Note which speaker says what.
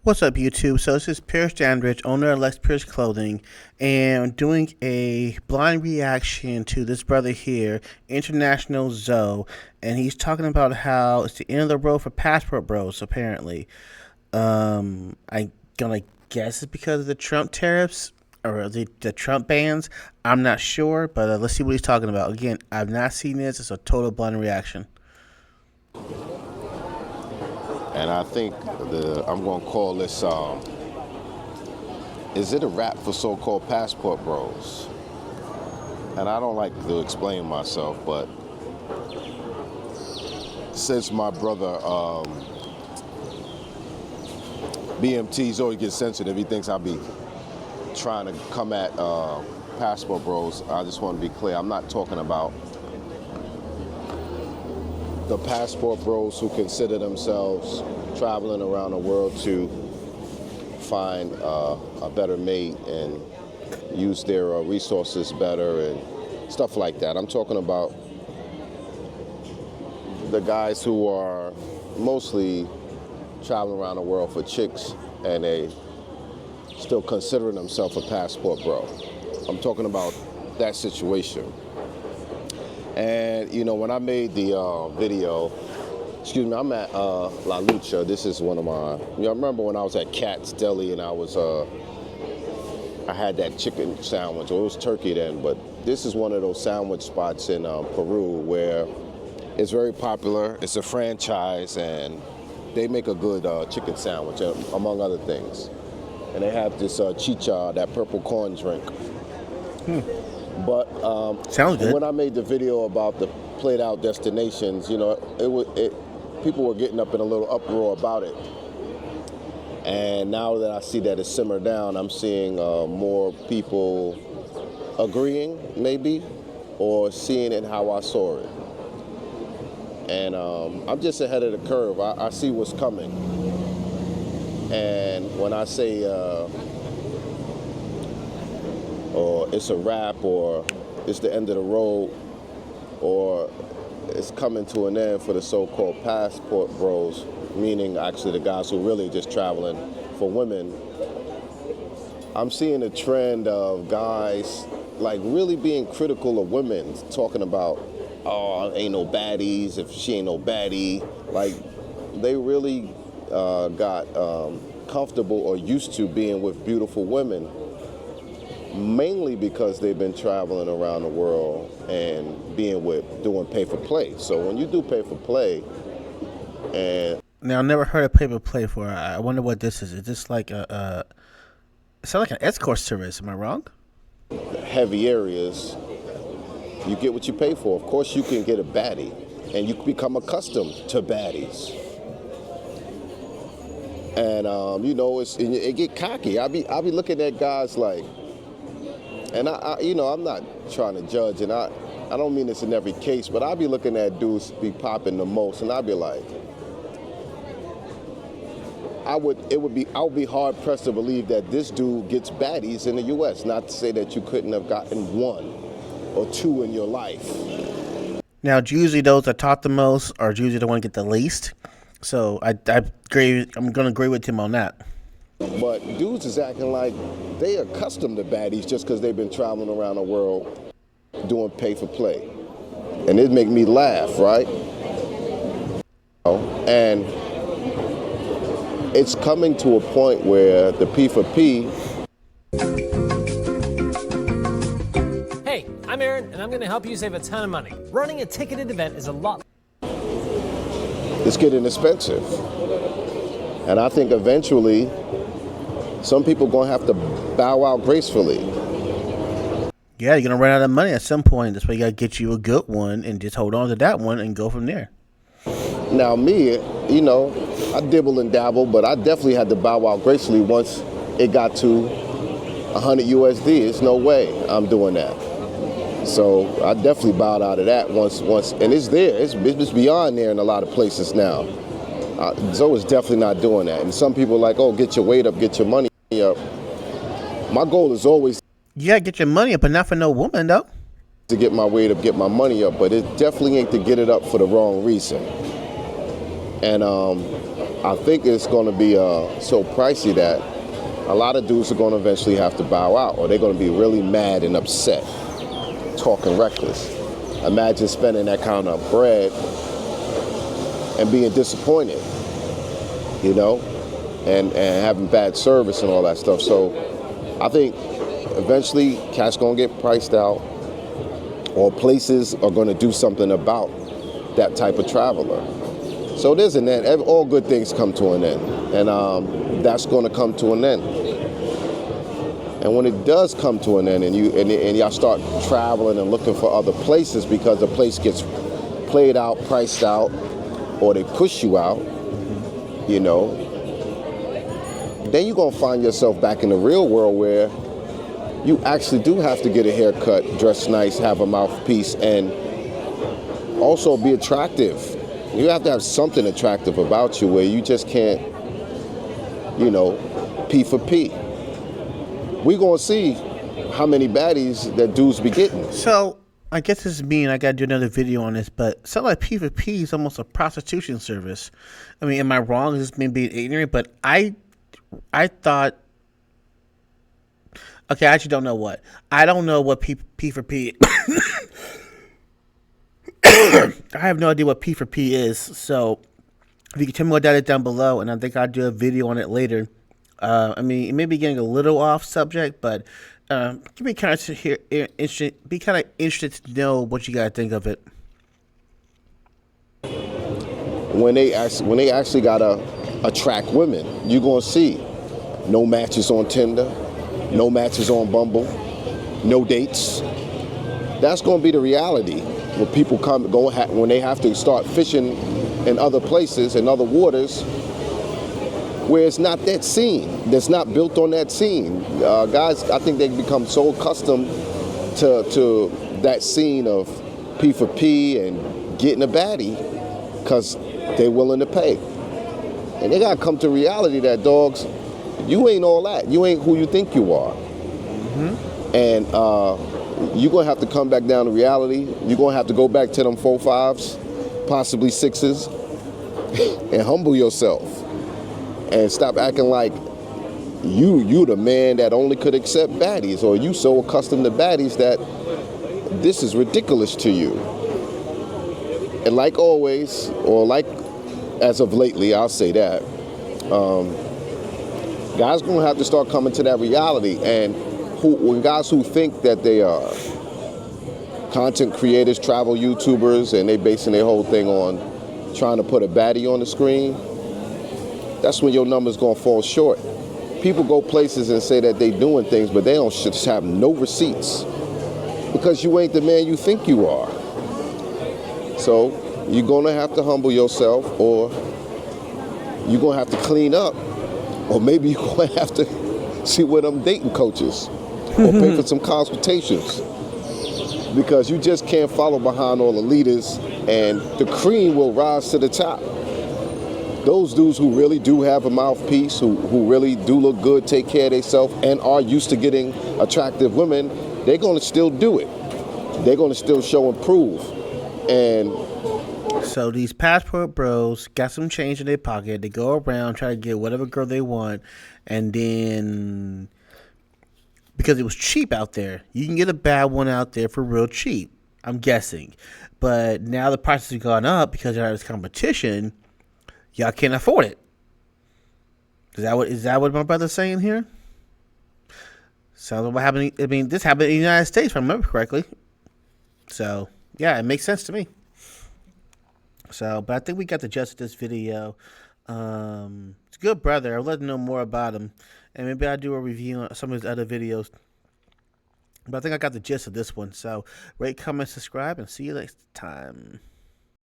Speaker 1: What's up, YouTube? So this is Pierce Dandridge, owner of Lex Pyerse Clothing, and doing a blind reaction to this brother here, International ZOE, and he's talking about how it's the end of the road for passport bros, apparently. I'm gonna guess it's because of the Trump tariffs or the Trump bans. I'm not sure, but let's see what he's talking about. Again, I've not seen this. It's a total blind reaction.
Speaker 2: And I think I'm going to call this, is it a rap for so-called passport bros? And I don't like to explain myself, but since my brother BMT's always gets sensitive, he thinks I'll be trying to come at passport bros. I just want to be clear, I'm not talking about the passport bros who consider themselves traveling around the world to find a better mate and use their resources better and stuff like that. I'm talking about the guys who are mostly traveling around the world for chicks and they still considering themselves a passport bro. I'm talking about that situation. And, you know, when I made the video, excuse me, I'm at La Lucha. This is one of my, you know, I remember when I was at Cat's Deli and I had that chicken sandwich, or it was turkey then, but this is one of those sandwich spots in Peru where it's very popular. It's a franchise and they make a good chicken sandwich, among other things. And they have this chicha, that purple corn drink. But
Speaker 1: Sounds good.
Speaker 2: When I made the video about the played out destinations, you know, people were getting up in a little uproar about it. And now that I see that it's simmered down, I'm seeing more people agreeing, maybe, or seeing it how I saw it. And I'm just ahead of the curve. I see what's coming. And when I say or it's a wrap, or it's the end of the road, or it's coming to an end for the so-called passport bros, meaning actually the guys who really just traveling for women. I'm seeing a trend of guys like really being critical of women, talking about, oh, ain't no baddies, if she ain't no baddie. Like, they really got comfortable or used to being with beautiful women, mainly because they've been traveling around the world and doing pay for play. So when you do pay for play, and
Speaker 1: Now, I've never heard of pay for play before. I wonder what this is. Is this like it sounds like an escort service? Am I wrong?
Speaker 2: heavy areas, you get what you pay for. Of course, you can get a baddie, and you become accustomed to baddies. And you know, it get cocky. I be looking at guys like. And you know, I'm not trying to judge, and I don't mean this in every case, but I'll be looking at dudes be popping the most, and I'll be like, I would be hard pressed to believe that this dude gets baddies in the U.S. Not to say that you couldn't have gotten one or two in your life.
Speaker 1: Now, usually those that talk the most are usually the one to get the least. So I agree. I'm going to agree with him on that.
Speaker 2: But dudes is acting like they are accustomed to baddies just because they've been traveling around the world doing pay for play. And it make me laugh, right? And it's coming to a point where the P for P.
Speaker 3: Hey, I'm Aaron, and I'm going to help you save a ton of money. Running a ticketed event is a lot.
Speaker 2: It's getting expensive. And I think eventually some people going to have to bow out gracefully.
Speaker 1: Yeah, you're going to run out of money at some point. That's why you got to get you a good one and just hold on to that one and go from there.
Speaker 2: Now me, you know, I dibble and dabble, but I definitely had to bow out gracefully once it got to 100 USD. There's no way I'm doing that. So I definitely bowed out of that once, and it's there. It's beyond there in a lot of places now. ZOE is definitely not doing that. And some people are like, oh, get your weight up, get your money up. My goal is always
Speaker 1: You got to get your money up, but not for no woman, though.
Speaker 2: to get my weight up, get my money up, but it definitely ain't to get it up for the wrong reason. And I think it's going to be so pricey that a lot of dudes are going to eventually have to bow out, or they're going to be really mad and upset, talking reckless. Imagine spending that kind of bread and being disappointed, you know, and having bad service and all that stuff. So I think eventually cats going to get priced out, or places are going to do something about that type of traveler. So there's an end. All good things come to an end, and that's going to come to an end. And when it does come to an end, and y'all start traveling and looking for other places because the place gets played out, priced out, or they push you out, you know, then you're gonna find yourself back in the real world where you actually do have to get a haircut, dress nice, have a mouthpiece, and also be attractive. You have to have something attractive about you where you just can't, you know, P for P. We're gonna see how many baddies that dudes be getting.
Speaker 1: So I guess this is me, and I gotta do another video on this, but something like P for P is almost a prostitution service. I mean, am I wrong? Is this me being ignorant? But I thought, okay, I actually don't know what. I don't know what P for P. I have no idea what P for P is. So if you can tell me what that is down below, and I think I'll do a video on it later. I mean, it may be getting a little off subject, but be kind of interested to know what you guys think of it.
Speaker 2: When they actually gotta attract women, you're gonna see no matches on Tinder, no matches on Bumble, no dates. That's gonna be the reality when people when they have to start fishing in other places, in other waters, where it's not that scene, that's not built on that scene. Guys, I think they become so accustomed to that scene of P for P and getting a baddie because they're willing to pay. And they gotta come to reality that, dogs, you ain't all that. You ain't who you think you are. Mm-hmm. And you're gonna have to come back down to reality. You're gonna have to go back to them 4-5s, possibly 6s, and humble yourself. And stop acting like you the man that only could accept baddies, or you so accustomed to baddies that this is ridiculous to you. And like always, or like as of lately, I'll say that, guys gonna have to start coming to that reality. And when guys who think that they are content creators, travel YouTubers, and they basing their whole thing on trying to put a baddie on the screen, that's when your number's gonna fall short. People go places and say that they doing things, but they don't just have no receipts because you ain't the man you think you are. So you're gonna have to humble yourself, or you're gonna have to clean up, or maybe you're gonna have to see with them dating coaches or pay for some consultations, because you just can't follow behind all the leaders, and the cream will rise to the top. Those dudes who really do have a mouthpiece, who really do look good, take care of themselves, and are used to getting attractive women, they're going to still do it. They're going to still show and prove. And
Speaker 1: so these passport bros got some change in their pocket. They go around, try to get whatever girl they want, and then because it was cheap out there, you can get a bad one out there for real cheap, I'm guessing. But now the prices have gone up because there's competition. Y'all can't afford it. Is that what my brother's saying here? Sounds like what happened. I mean, this happened in the United States, if I remember correctly. So yeah, it makes sense to me. So, but I think we got the gist of this video. It's a good brother. I'll let him know more about him, and maybe I'll do a review on some of his other videos. But I think I got the gist of this one. So rate, comment, subscribe, and see you next time.